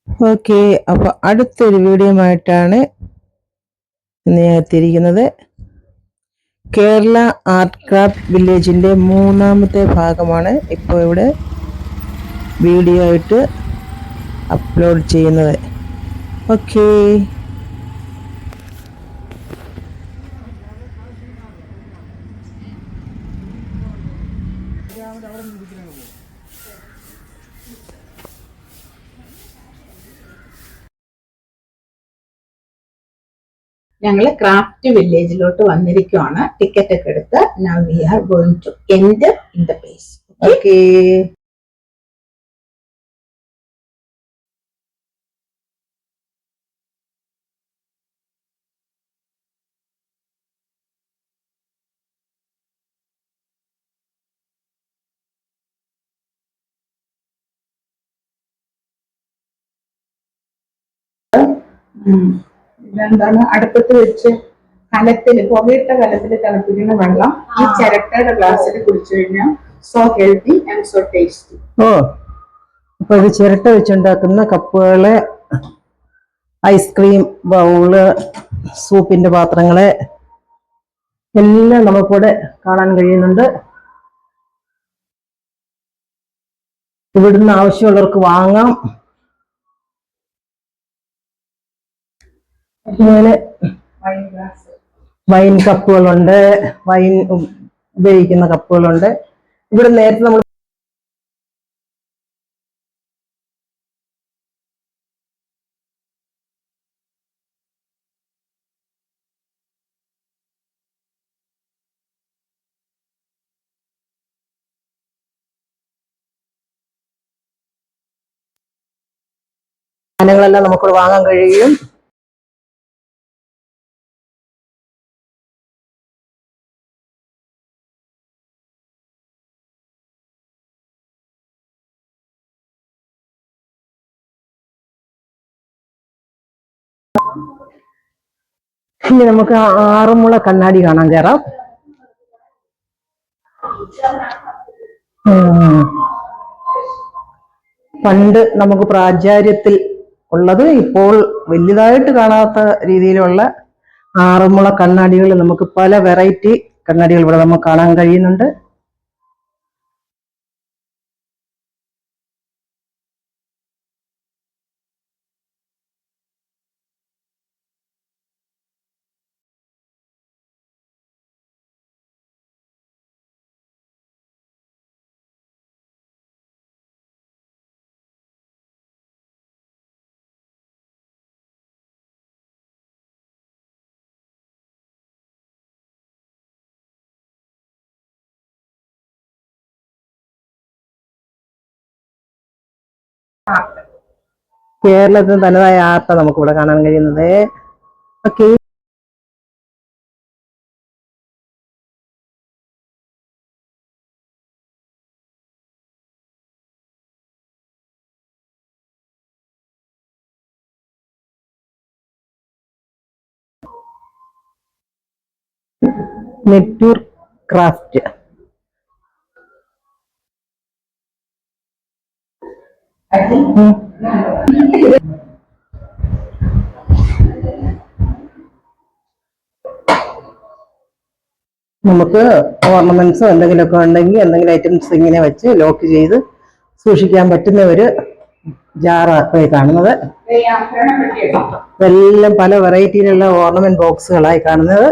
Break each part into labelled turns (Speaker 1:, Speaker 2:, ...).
Speaker 1: Okay, അപ്പോൾ അടുത്തൊരു video ആയിട്ടാണ് ഇന്ന് ഞാൻ എത്തിയിരിക്കുന്നത്. കേരള ആർട്ട് ക്രാഫ്റ്റ് വില്ലേജിന്റെ മൂന്നാമത്തെ ഭാഗമാണ് ഇപ്പോൾ ഇവിടെ വീഡിയോ ആയിട്ട് അപ്ലോഡ് ചെയ്യുന്നത്. ഓക്കെ,
Speaker 2: ഞങ്ങൾ ക്രാഫ്റ്റ് വില്ലേജിലോട്ട് വന്നിരിക്കുവാണ്. ടിക്കറ്റ് ഒക്കെ എടുത്ത് now we are going to enter in the place.
Speaker 1: Okay.
Speaker 2: ഇതെന്താണ്, അടുപ്പത്ത് വെച്ച് പുകയിട്ട കലത്തിൽ തിളപ്പിക്കുന്ന വെള്ളം ഈ ചിരട്ടയുടെ ഗ്ലാസ്സിൽ കുടിച്ചു കഴിഞ്ഞാൽ so healthy and so tasty.
Speaker 1: അപ്പൊ ഇത് ചിരട്ട വെച്ചുണ്ടാക്കുന്ന കപ്പുകള്, ഐസ്ക്രീം ബൗള്, സൂപ്പിന്റെ പാത്രങ്ങള് എല്ലാം നമുക്കിവിടെ കാണാൻ കഴിയുന്നുണ്ട്. ഇവിടുന്ന് ആവശ്യമുള്ളവർക്ക് വാങ്ങാം. ഇങ്ങനെ വൈൻ കപ്പുകളുണ്ട്, വൈൻ ഉപയോഗിക്കുന്ന കപ്പുകളുണ്ട്. ഇവിടെ നേരത്തെ നമ്മൾ സാധനങ്ങളെല്ലാം നമുക്കിവിടെ വാങ്ങാൻ കഴിയും. ഇനി നമുക്ക് ആറന്മുള കണ്ണാടി കാണാൻ കയറാം. പണ്ട് നമുക്ക് പ്രാചാര്യത്തിൽ ഉള്ളത്, ഇപ്പോൾ വലുതായിട്ട് കാണാത്ത രീതിയിലുള്ള ആറന്മുള കണ്ണാടികൾ, നമുക്ക് പല വെറൈറ്റി കണ്ണാടികൾ ഇവിടെ നമുക്ക് കാണാൻ കഴിയുന്നുണ്ട്. കേരളത്തിന് തനതായ ആർട്ട് നമുക്ക് ഇവിടെ കാണാൻ കഴിയുന്നത്. Okay, Nettoor craft. നമുക്ക് ഓർണമെന്റ്സോ എന്തെങ്കിലുമൊക്കെ ഉണ്ടെങ്കിൽ എന്തെങ്കിലും ഐറ്റംസ് ഇങ്ങനെ വെച്ച് ലോക്ക് ചെയ്ത് സൂക്ഷിക്കാൻ പറ്റുന്ന ഒരു ജാറായി കാണുന്നത്. ഇതെല്ലാം പല വെറൈറ്റിയിലുള്ള ഓർണമെന്റ് ബോക്സുകളായി കാണുന്നത്.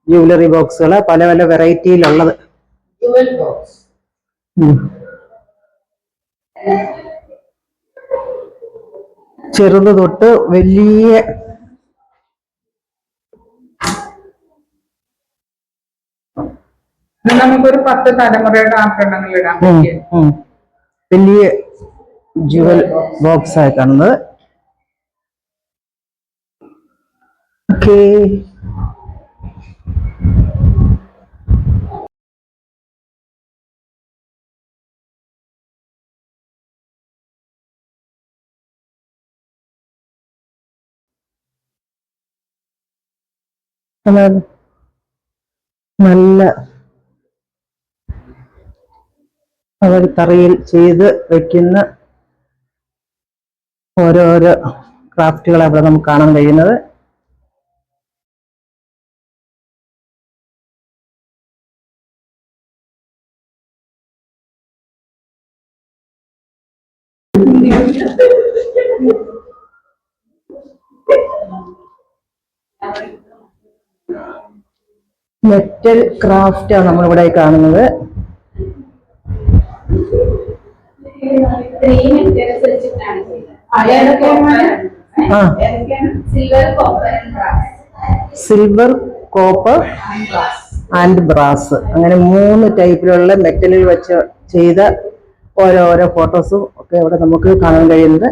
Speaker 1: ജ്വല്ലറി ബോക്സുകൾ പല പല വെറൈറ്റിയിലുള്ളത്. ചെറുത് തൊട്ട് വലിയ
Speaker 2: നമുക്കൊരു 10 തലമുറയുടെ ആഭരണങ്ങൾ ഇടാൻ പറ്റും.
Speaker 1: വലിയ ജുവൽ ബോക്സ് ആയി കാണുന്നത്. ഓക്കെ, നല്ല അവർ തറയിൽ ചെയ്ത് വെക്കുന്ന ഓരോരോ ക്രാഫ്റ്റുകളാണ് ഇവിടെ നമുക്ക് കാണാൻ കഴിയുന്നത്. മെറ്റൽ ക്രാഫ്റ്റാണ് നമ്മളിവിടെ കാണുന്നത്. സിൽവർ, കോപ്പർ ആൻഡ് ബ്രാസ്, അങ്ങനെ 3 ടൈപ്പിലുള്ള മെറ്റലിൽ വെച്ച് ചെയ്ത ഓരോരോ ഫോട്ടോസും ഒക്കെ ഇവിടെ നമുക്ക് കാണാൻ കഴിയുന്നത്.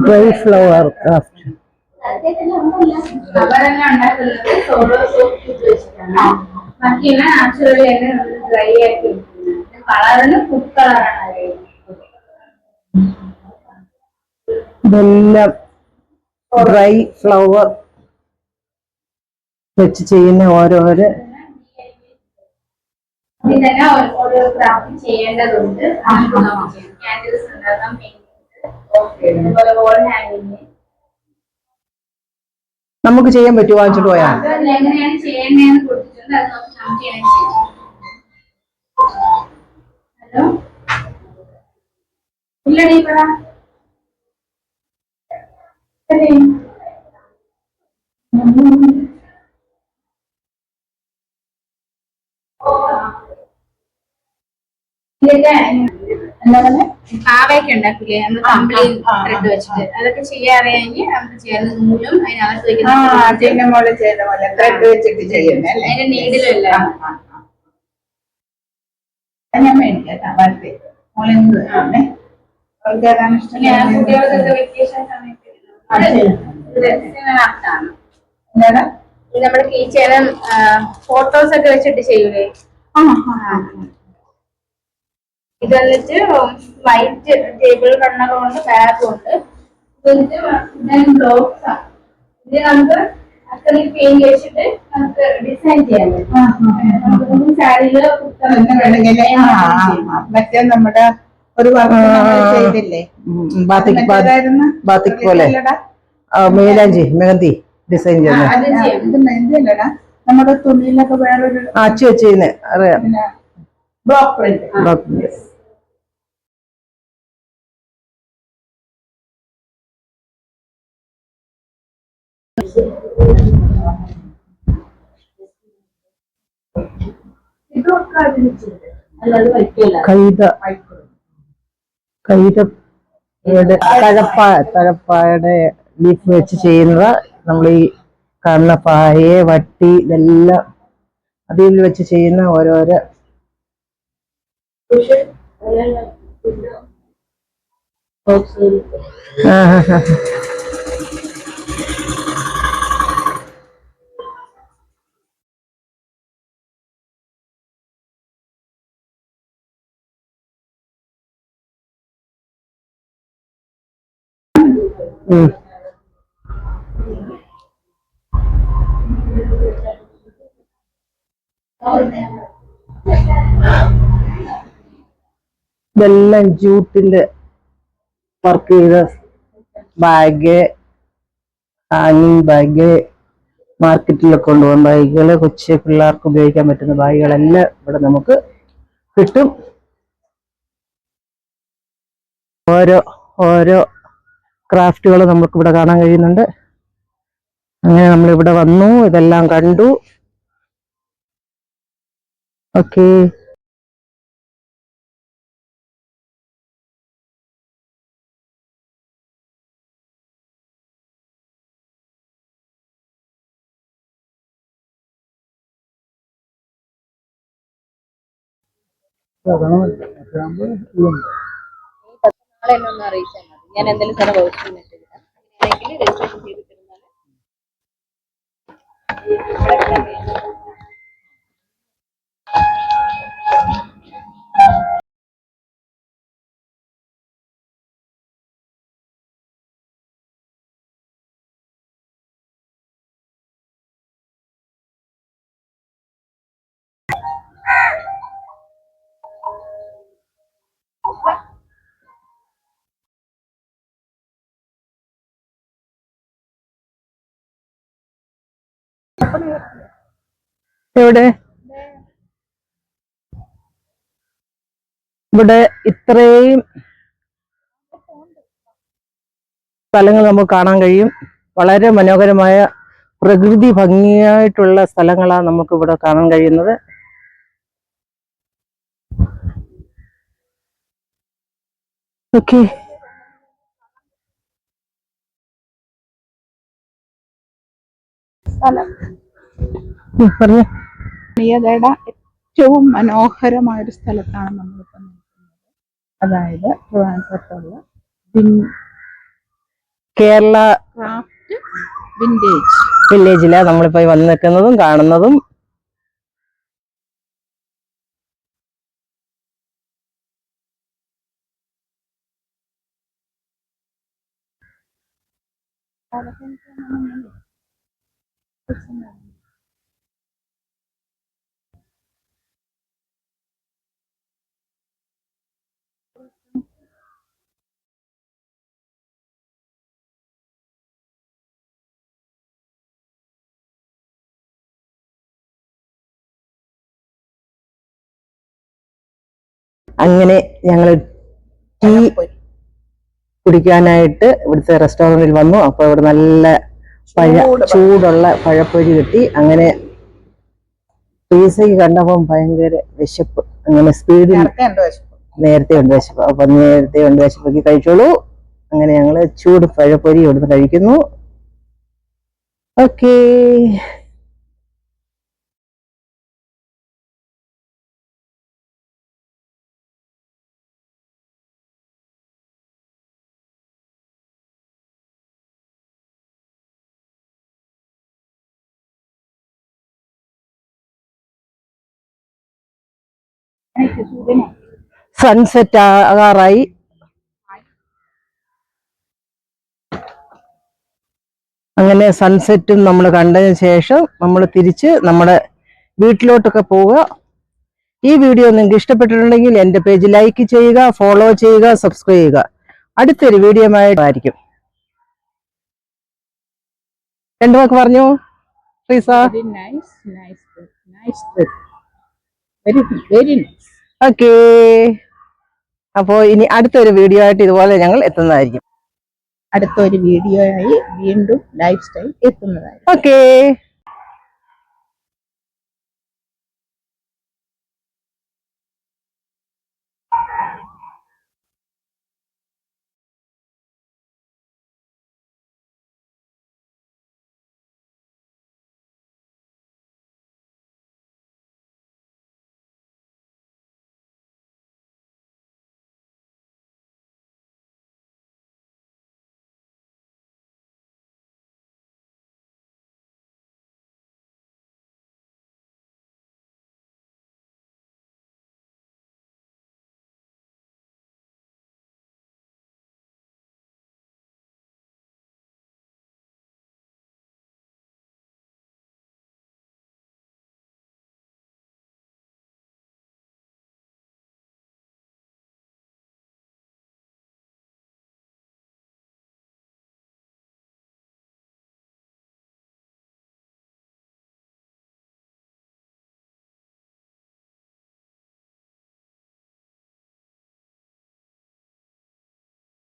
Speaker 1: Dry flower craft.
Speaker 3: അവരെല്ലാം ഉണ്ടാക്കുന്നത് സോളോ സോപ്പ് വെച്ചിട്ടാണ്. ബാക്കിയെല്ലാം നാച്ചുറലി തന്നെ ഡ്രൈ ആക്കി കളറിന് ഫുഡ് കളറാണ്.
Speaker 1: ഇതെല്ലാം ഡ്രൈ ഫ്ലവർ വെച്ച് ചെയ്യുന്ന ഓരോരോ
Speaker 3: ഇതെല്ലാം ഓരോ ക്രാഫ്റ്റ് ചെയ്യേണ്ടതുണ്ട്. ക്യാൻഡിൽസ് ഉണ്ടാക്കാം, അതുപോലെ വോൾ ഹാങ്ങിങ്.
Speaker 1: നമുക്ക് ചെയ്യാൻ പറ്റുമോ? വാങ്ങിച്ചിട്ട് പോയാ
Speaker 3: എങ്ങനെയാണ് ചെയ്യേണ്ടതെന്ന് കൊടുത്തിട്ടുണ്ട്. അത് നോക്കി നമുക്ക് ചെയ്യാം. ഹലോ, ഇല്ലടി പറ. പാവയൊക്കെ ഉണ്ടാക്കില്ലേ നമ്മള് കമ്പിളി ത്രെഡ് വെച്ചിട്ട്, അതൊക്കെ ചെയ്യാൻ അറിയാമെങ്കിൽ നമുക്ക് ചെയ്യാൻ. നൂലും അതിനകത്ത് അതിന്റെ നീഡിലല്ല.
Speaker 2: ഞാൻ മേടിക്കാം.
Speaker 3: കുട്ടികൾക്കൊക്കെ വെക്കേഷൻ സമയത്ത് നമ്മുടെ ടീച്ചറും ഫോട്ടോസ് ഒക്കെ വെച്ചിട്ട് ചെയ്യൂലേ. ഇത് വന്നിട്ട് വൈറ്റ് ടേബിൾ റണ്ണർ കൊണ്ട് ബാഗ് ഉണ്ട്. ബ്ലോക്സ് ആണ്. ഇത് നമുക്ക് അക്രിലിക് പെയിന്റ് വെച്ചിട്ട് നമുക്ക് ഡിസൈൻ ചെയ്യാൻ പറ്റും. സാരിയില്
Speaker 2: മറ്റേ നമ്മുടെ ഒരു ചെയ്തില്ലേ
Speaker 1: ബാത്തിക് പോലെ മേലാഞ്ചി മെഹന്തി ഡിസൈൻ ചെയ്യുന്നത്.
Speaker 2: ഇത് മെഹന്തി അല്ലടാ, നമ്മുടെ തുണിയിലൊക്കെ വേറൊരു
Speaker 1: അച്ചു വെച്ചിരുന്നേ അറിയാം.
Speaker 2: Block print.
Speaker 1: തഴപ്പായുടെ ലീഫ് വെച്ച് ചെയ്യുന്ന നമ്മൾ ഈ കാണുന്ന പായ വട്ടി ഇതെല്ലാം അതിൽ വെച്ച് ചെയ്യുന്ന ഓരോരോ ഇതെല്ലാം ജൂട്ടിന്റെ വർക്ക് ചെയ്ത ബാഗ്, ഹാങ്ങിങ് ബാഗ്, മാർക്കറ്റിലൊക്കെ കൊണ്ടുപോകുന്ന ബാഗുകള്, കൊച്ചു പിള്ളേർക്ക് ഉപയോഗിക്കാൻ പറ്റുന്ന ബാഗുകളെല്ലാം ഇവിടെ നമുക്ക് കിട്ടും. ഓരോ ക്രാഫ്റ്റുകൾ നമുക്ക് ഇവിടെ കാണാൻ കഴിയുന്നുണ്ട്. അങ്ങനെ നമ്മളിവിടെ വന്നു, ഇതെല്ലാം കണ്ടു. ഓക്കേ.
Speaker 3: നാളെ എന്നെ ഒന്ന് അറിയിച്ചാൽ മതി. ഞാൻ എന്തെങ്കിലും സ്ഥലം വകുപ്പിട്ട് അങ്ങനെയാണെങ്കിൽ രജിസ്ട്രേഷൻ ചെയ്ത് തരുന്നത്.
Speaker 1: എവിടെ? ഇവിടെ ഇത്രയും സ്ഥലങ്ങൾ നമുക്ക് കാണാൻ കഴിയും. വളരെ മനോഹരമായ പ്രകൃതി ഭംഗിയായിട്ടുള്ള സ്ഥലങ്ങളാണ് നമുക്ക് ഇവിടെ കാണാൻ കഴിയുന്നത്. ഓക്കെ, പറഞ്ഞു.
Speaker 2: ആത്മീയതയുടെ ഏറ്റവും മനോഹരമായ ഒരു സ്ഥലത്താണ് നമ്മളിപ്പോൾ നിൽക്കുന്നത്. അതായത് ട്രിവാൻഡ്രത്തുള്ള
Speaker 1: കേരള
Speaker 2: ക്രാഫ്റ്റ് വിന്റേജ്
Speaker 1: വില്ലേജിലാണ് നമ്മളിപ്പോ വന്ന് നിൽക്കുന്നതും കാണുന്നതും. അങ്ങനെ ഞങ്ങൾ ടീ കുടിക്കാനായിട്ട് ഇവിടുത്തെ റെസ്റ്റോറൻറ്റിൽ വന്നു. അപ്പോൾ ഇവിടെ നല്ല ചൂടുള്ള പഴപ്പൊരി കിട്ടി. അങ്ങനെ പീസയ്ക്ക് കണ്ടപ്പം ഭയങ്കര വിശപ്പ്. അങ്ങനെ സ്പീഡിൽ നേരത്തെ ഉണ്ട് വിശപ്പ്. അപ്പൊ നേരത്തെ ഉണ്ട് വിശപ്പൊക്കെ കഴിച്ചോളൂ. അങ്ങനെ ഞങ്ങള് ചൂട് പഴപ്പൊരി ഇവിടുന്ന് കഴിക്കുന്നു. ഓക്കേ, സൺസെറ്റ് ആകാറായി. അങ്ങനെ സൺസെറ്റും നമ്മൾ കണ്ടതിന് ശേഷം നമ്മൾ തിരിച്ച് നമ്മുടെ വീട്ടിലോട്ടൊക്കെ പോവുക. ഈ വീഡിയോ നിങ്ങൾക്ക് ഇഷ്ടപ്പെട്ടിട്ടുണ്ടെങ്കിൽ എൻ്റെ പേജ് ലൈക്ക് ചെയ്യുക, ഫോളോ ചെയ്യുക, സബ്സ്ക്രൈബ് ചെയ്യുക. അടുത്തൊരു വീഡിയോ ആയിരിക്കും. രണ്ടു വാക്ക് പറഞ്ഞു ശ്രീസ. ഓക്കേ, അപ്പോ ഇനി അടുത്തൊരു വീഡിയോ ആയിട്ട് ഇതുപോലെ ഞങ്ങൾ എത്തുന്നതായിരിക്കും.
Speaker 2: അടുത്തൊരു വീഡിയോ ആയി വീണ്ടും ലൈഫ് സ്റ്റൈൽ എത്തുന്നതായിരിക്കും.
Speaker 1: ഓക്കേ.